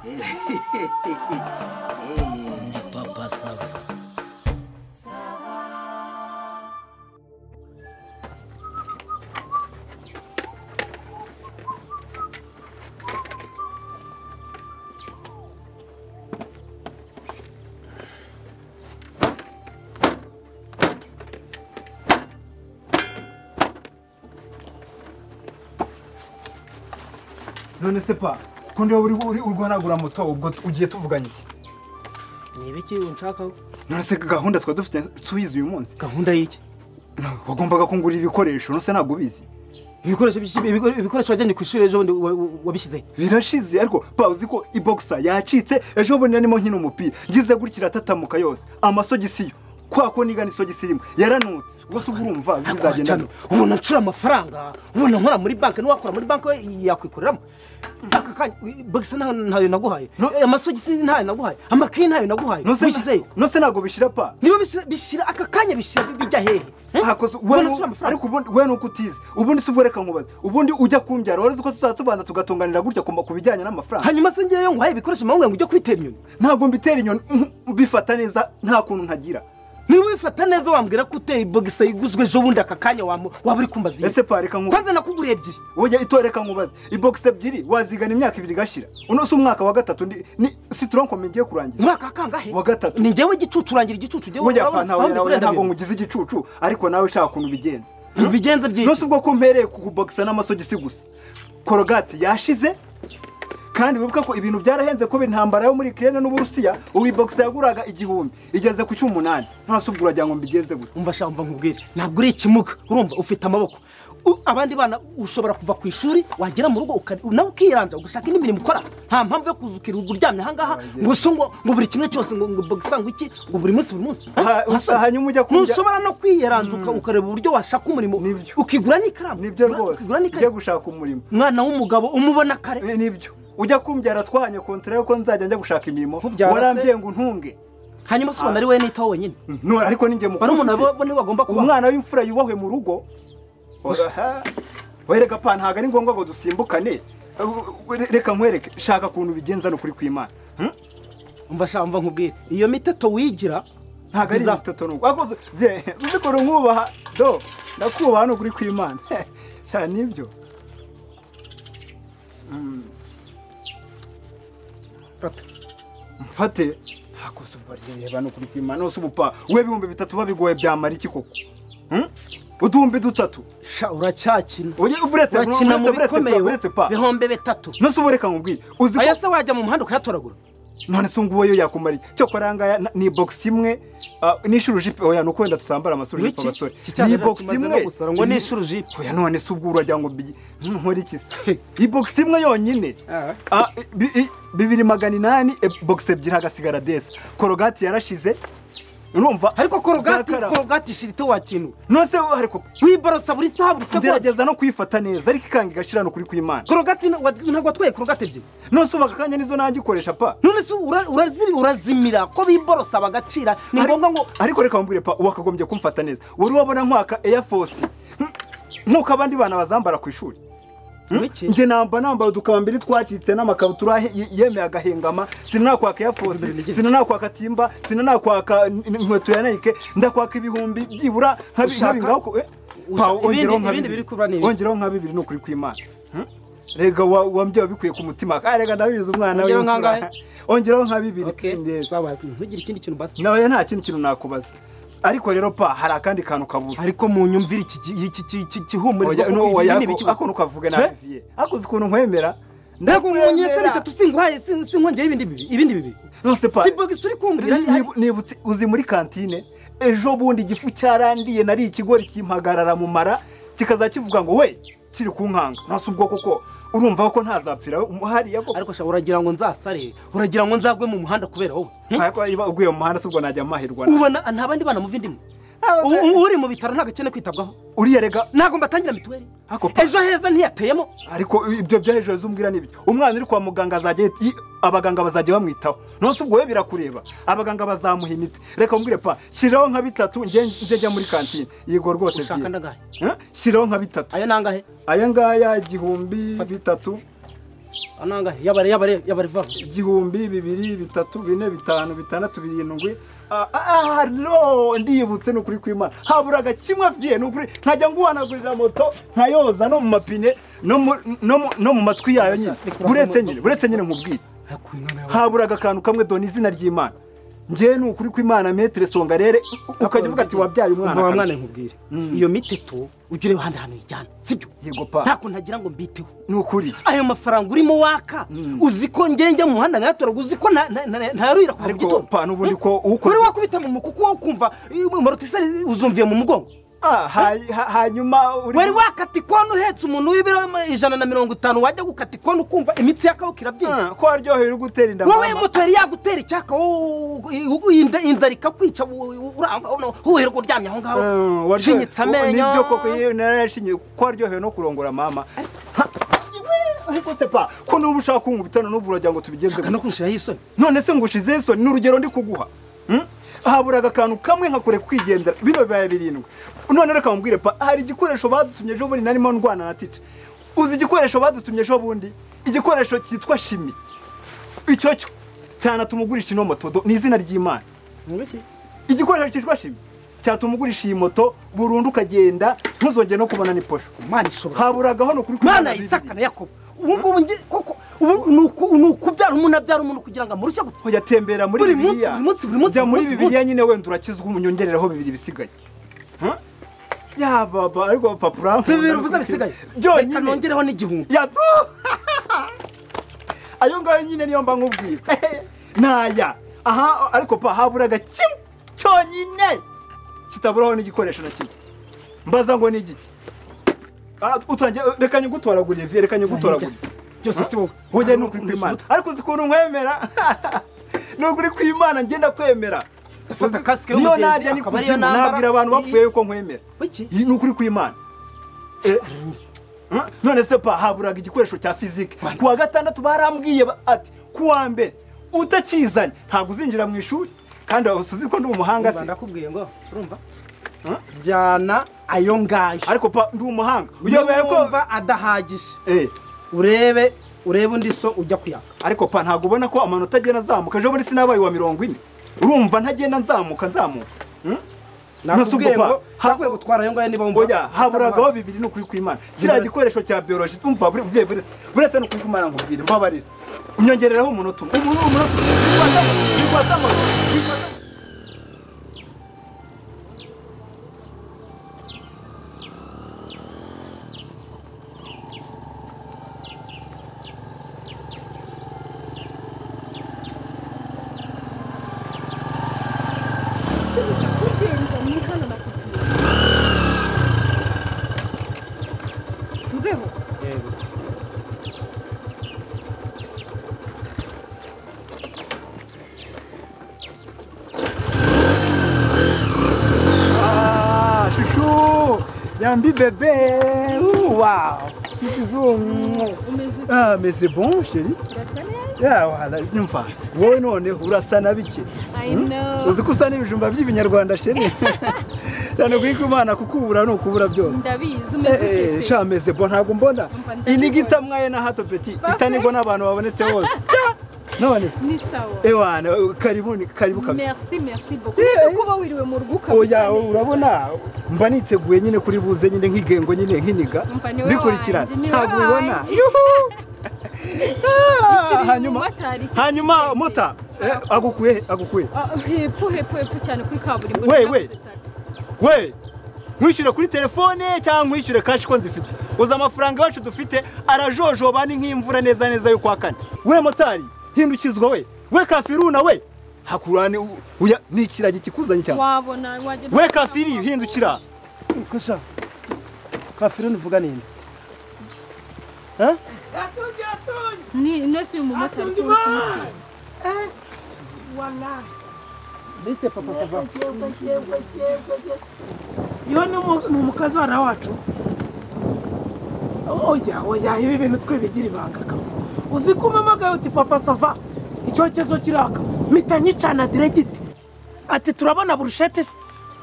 Ndi papa sava. None se pa kundi uri urwanagura moto ubwo ugiye tuvuganye iki? Ni biki unshakaho? None se gahunda twa dufite suyize uyu munsi. Gahunda y'iki? Wagombaga kungura ibikoresho none se ntago bizi. Ibikoresho wajyanye ku ishuri ejo wabishyize. Birashize ariko pa uzi ko iboxer yacitse ejo bundi narimo nkino umupira ngize gutya atatamuka yose amasogisiyo kwako niga nisogisi rimwe yaranutse ubwo urumva bizagenda ubona ncura amafaranga ubona nkora muri banki n'uwakora muri banki yakwikoreramo aka kanya boxer ntayo naguhaye amasogisi ntayo naguhaye amakaye ntayo naguhaye bishize no se nago bishira pa niba bishira aka kanya bishira bijya hehe hakoze ariko ubundi we nuko utize ubundi se ubwo reka nkubaza ubundi ujya kumbyara wari uko tuzatubanza tugatunganira gutya kubijyanye n'amafaranga hanyuma se ngiye nguhaye ibikoresho mahungu ngo ujye kwitera inyoni ntago mbitera inyoni bifata neza nta kuntu ntagira niba wifata neza wambwira ko uteye boxer iguzwe ejo bundi aka kanya waba uri kumbaza ese pa reka nkubaza kwanza nakuguriye ebyiri wowe itoreka nkubaza iboxer ebyiri wazigana imyaka ibiri gashira uno se umwaka wa gatatu ni citron comme ngiye kurangira umwaka kangahe wa gatatu ni ngewe gicucu urangira igicucu ngewe wowe ntago ngugize igicucu ariko nawe ushaka kuntu bigenza bigenza byiki no se ubwo ko mpereye ku boxer n'amasogisi gusa korogati yashize kandi wibuka ko ibintu byarahenze ko bintambara yo muri Ukraine n'Uburusiya uwi boxer yaguraga 1000 igeze ku 18 ntasubwura jya ngo mbigenze gute umva shamva nkubwire ntabwo uri ikimuga urumva ufite amaboko abandi bana ushobora kuva ku ishuri wagera mu rugo nawe ukiranja ugashaka indi mirimo ukora nta mpamvu yo kuzukira uryamye ahangaha ngo buri kimwe cyose ngo boxer ngo iki ngo buri munsi hanyuma ujya kujya ushobora no kwiyeranzuka ukareba uburyo washaka umurimo ukigura n'ikaramu nibyo rwose ujye gushaka umurimo mwana w'umugabo umubona kare nibyo ujya kumbyara twahanye kontra yo ko nzajya njya gushaka imirimo warambye ngo ntunge hanyuma se ubona ari we nitaho wenyine no ariko ninjye mukuru umuntu bagomba kuba umwana w'imfura yubahwe mu rugo wereka pa ntago ari ngombwa ngo dusimbukane reka nkwereke shaka kuntu bigenza no kuri kw'Imana umva shamva nkubwire iyo miteto wigira ntago ari miteto nuko akoze uzikora nkubaha do ndakubaha no kuri kw'Imana sha nibyo mfate hakoze ubareba no kuri kw'Imana no subupa we 300 babigoye byamara iki koko udumbi dutatu sha uracyakina oye uburete burete pa bihombe betatu no suboreka ngubwire uzi aya se wajya mu muhanda ukayatoragura none se nguwo yo yakumari cyo koranga ni box imwe n'ishuru jipe oya nuko wenda tutambara amasuru jipe abasore ni box imwe ngo ni ishuru jipe oya none se ubwo urajya ngo nkora iki se i box imwe yonyine 2800 box ebyiri hagasigara desa korogati yarashize urumva ariko korogati shirito wakintu nose ariko wiborosa buri saha buri gerageza no kwifata neza ariko ikanga igashirana kuri kw'Imana korogati ntabwo atwaye korogati ebyiri nose ubakakanya nizo nagikoresha pa none se urazimira ko biborosa bagacira ni ngombwa ngo ariko reka mbwire pa wakagombye kumfata neza wari wabona nkwaka Air Force nkuko abandi bana bazambara ku ishuri nje namba udukambiri twacitse n'amakabutura yemeye agahengama sinakwaka Air Force sinakwaka timba sinakwaka inkweto ya Nike ndakwaka ibihumbi byibura nkabi ngako ongeraho nka 2 no kuri kw'Imana rega wambye bikwiye ku mutima rega ndabizi umwana we ongeraho nka 2 sawa ntugire ikindi kintu basi nawe nta kindi kintu nakubaza ariko rero pa hari akandi kantu kabura ariko mu nyumvira iki gihumuriza ako nukavuga na Olivier akoze ukuntu nkwemera ndago munyetse bitatu singwaye sinkongeye ibindi bibiri nose pa sibox uri kumbwira nibutse uzi muri kantine ejo bundi igifu cyarandiye nari ikigori kimpagarara mu mara kikaza kivuga ngo we kiri kunkanga nase ubwo koko urumva ko ntazapfira hariya ko ariko sha uragira ngo nzasare uragira ngo nzagwe mu muhanda kubera wowe ariko iba uguye mu muhanda subwo najya amahirwa ubona nta bandi bana muvindimwe uri mu bitaro ntagakene kwitabwaho uriya rega ntago mbatangira mituweli ejo heza ntiyateyemo ariko ibyo byahejo zumbwira nibyo umwana uri kwa muganga azajye abaganga bazajye bamwitaho nose ubwo we birakureba abaganga bazamuha imiti reka mbwire pa shiraho nka 3 nje njya muri kantine yego rwose ushaka ndagahe shiraho nka 3 ayo nangahe aya ngaya 1000 3 ananga yabare vava igihumbi 2 3 4 5 6 7 no ndibutse no kuri kwimana haburaga kimwe vie no kuri nkajya nguhanagurira moto nkayoza no mu mapine no mu matwi yayo nyine buretse nyine nkubwira haburaga kantu kamwe doni izina ry'Imana ngiye ni ukuri kw'Imana metre Songarere ukajya uvuga ati wabyaye umwana nkubwire iyo miteto ugire handi hano ijyana sibyo yego pa ntako ntagira ngo mbiteho ni ukuri ayo mafaranga urimo waka uziko ngenge mu muhanda ngatora uziko ntaruyira ku gitondo pa nubundi ko uko uri wakubita mu mukuku wo kumva mortiseri uzumviye mu mugongo hanyuma wari wakati kono uhetse umuntu w'ibiro 150 wajya gukati kono ukumva imitsi yakaboko irabyina ko aryohera ugutera inda wowe moteri yagutera icyaka inzara ikakwica uranga uherwa uryamye aho ngaho shinyitse amenyo nibyo koko narashinye ko aryohera no kurongora mama ariko se pa ko nubu ushaka kunkubitana n'ubu uragira ngo tubigenze no kunshiraho isoni none se ngushize isoni n'urugero ndi kuguha haburaga akantu kamwe nkakure kwigendera bino bibaye 7 none reka mumbwire pa hari igikoresho badutumye ejo bundi narimo ndwana na tice uzi igikoresho badutumye ejo bundi igikoresho cyitwa shimi icyo cyo cyana tumugurisha ino moto ni izina ry'Imana igikoresho cyitwa shimi cyatumugurisha iyi moto burundu ukagenda ntuzongere no kubona ni posho Imana ishobora haburaga hano kuri Imana Isaka na Yakobo ubu koko nukubyara umuntu abyara umuntu kugira ngo amurushye kujya tembera muri Bibiliya muri Bibiliya nyine wenda urakizwa umunyongereraho 2 bisigaye ya baba ariko papa Francis bivuze bisigaye reka nongereho n'igihumbi ayo ngayo nyine niyo mba nkubwira naya aha ariko pa haburaga kimwe cyonyine kitaburaho n'igikoresho na kimwe mbaza ngo ni igiki utangiye reka nyugutoraguriye vie reka nyugutoraguriye byose si wowe hoje no kuri kw'Imana ariko zikuntu nkwemera no kuri kw'Imana ngenda kwemera afata kasike y'umugenzi akabariyo nabwira abantu bapfuye yuko nkwemera ni ukuri kw'Imana none se pa haburaga igikoresho cya physique kuwa gatandatu barambwiye ati kuwa mbere utakizanye ntabwo uzinjira mu ishuri kandi usuzi ko ndi umuhanga se ndakubwiye ngo urumva jana ayo ngayo ariko pa ndi umuhanga uyobeye ko adahagije urebe undi so ujya kuyaka ariko pa ntabwo ubona ko amanota agenda azamuka ejo muri sinabaye wa 40 urumva ntagenda nzamuka nakubwiye ngo hakwiye gutwara ayo ngayo niba oya haburagaho 2 no kuri kw'Imana kiriya gikoresho cya biology umva buretse no kuri kw'Imana nkubwire mbabarira unyongereraho umunota Yambi bébé, wow, mais c'est bon chérie. Voilà, nyumva. Wowe none urasa nabiki. I know. Uzi ko usa n'ibijumba by'ibinyarwanda chérie. Cyane kw'Imana kukubura no kubura byose. Ndabizi umeze ute? Sha mais c'est bon ntabwo mbona. Inigita mwaye na hato petit. Itanigwa n'abantu babonetse bose. None ni sawa. Ewana karibu kabisa. Merci beaucoup. Ese kuba wiriwe mu rugo kabisa. Oya urabona mba niteguye nyine kuri buze nyine nk'igengo nyine nkiniga bikurikirana ntabwo ubibona hanyuma mota agukuye hepfo cyane kuri kaburimbo we nkwishyure kuri telefone cyangwa nkwishyure kashi ko nzifite uza amafaranga yacu dufite arajojoba ni nk'imvura neza yo kwa kane we motari hindukizwa we kafiruna we hakurane uya nikiragi kikuzanye cyane wabona waje we kafiri hindukira kosha kafiruna uvuga nini ni nesi mu motari wallahi bite papa sava yo ni umukazana wacu oya ibi bintu twebigira ibanga kabisa uzi ko mamagaye uti papa sava icyokezo kiraka mpita nyicana diregiti ati turabona burushete se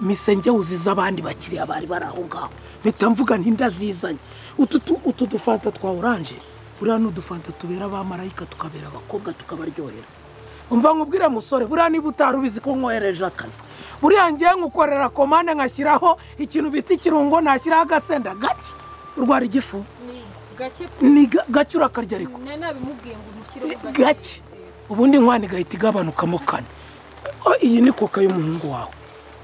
misenge uziza abandi bakiriya bari bari aho ngaho mpita mvuga ntindazizanye utu dufanta twa oranje buriya n'udufanta tubera abamarayika tukabera abakobwa tukabaryohera. Umva nkubwire musore, buriya niba utari ubizi ko nkohereje akazi, buriya ngiye nkukorera komande nkashyiraho ikintu bita ikirungo, nashyiraho agasenda gake urwara igifu ni gake urakarya ariko gake, ubundi inkwano igahita igabanukamo 4. Iyi ni koka y'umuhungu wawe,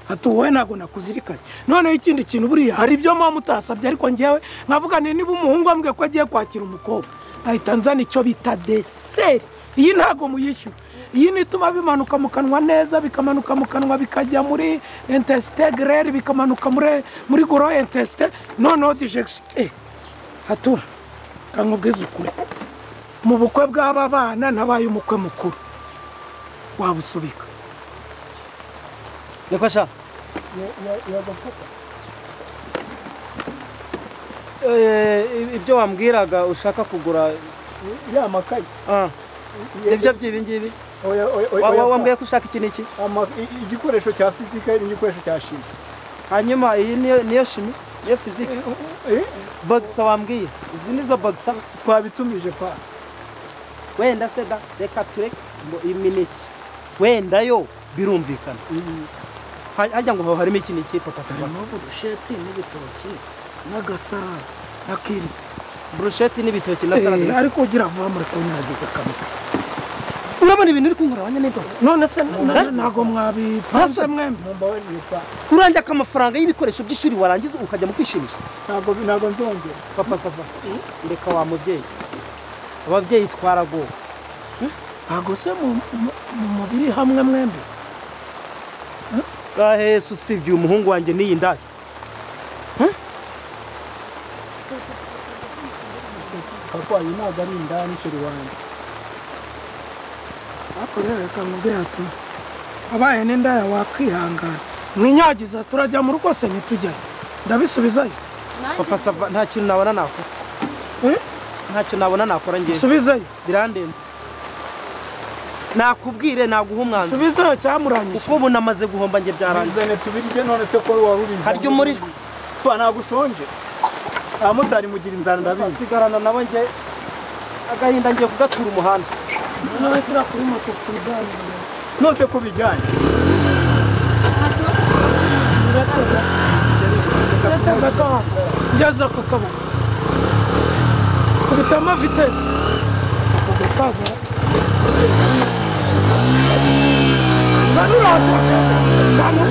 hati wowe ntabwo nakuzirikanye. Noneho ikindi kintu, buriya hari ibyo mama mutasabye, ariko ngewe nkavuga niba umuhungu ambwiye ko agiye kwakira umukobwa, ahita nzana icyo bita deseri. Iyi ntabwo muyishyura, iyi nituma bimanuka mu kanwa neza, bikamanuka mu kanwa bikajya muri intesite grere, bikamanuka muri goro intesite, noneho dijection. Hatu kankubwiza ukuri, mu bukwe bw'aba bana nabaye umukwe mukuru, wabusubika. Niko sha ibyo wambwiraga ushaka kugura ya makayi nibyo by'ibi ngibi wambwiye ko ushaka iki n'iki? Igikoresho cya fizika n'igikoresho cya shimi. Hanyuma iyi niyo shimi, niyo fizika. Bagisa wambwiye izi nizo bagisa twabitumije pa. Wenda se da reka tureke ngo imineke wenda yo birumvikana. Hajya ngo harimo iki n'iki papa Sava? Harimo burusheti n'ibitoki n'agasarade n'akirita. Burusheti n'ibitoki na salade. Ariko ugira vuba muri kunyageza kabisa. Urabona ibintu uri kunkora wanya nibwo? None se ntago mwabipanze mwembe? Uranja amafaranga y'ibikoresho by'ishuri warangiza ukajya mu kwishimisha? Ntago nzongera. Papa Sava, ndeka wa mubyeyi. Ababyeyi twarago. Ntago se mu mubiri hamwe mwembe? Yesu usibye umuhungu wanjye n'iyi ndaye. Papa iyi ntago ari indani cyuri wanjye. Akorera reka nkubwire hatu, abaye n'indaya wakwihangana, mwinyagiza turajya mu rugo se ntitujyayo, ndabisubizayo. Papa Sava nta kintu nabona nakora. Ntacyo nabona nakora ngiye. Subizayo. Birandenze. Nakubwire naguha umwanzu. Subizayo cyamuranyisha. Uko ubu namaze guhomba nge byaranze. Bizane tubirye none se ko waruriza. Haryo muri twa nagushonje. Abamotari mugira inzara ndabizi. Sigarana nabo nge agahinda ngiye kugatura umuhanda. Nawe turi kuri moto kujyana. Nose ko bijyanye. Ndetse gato ngeza ku kabari. Kubitama vitesse. Ako gasaza. Zanuraza. Bano.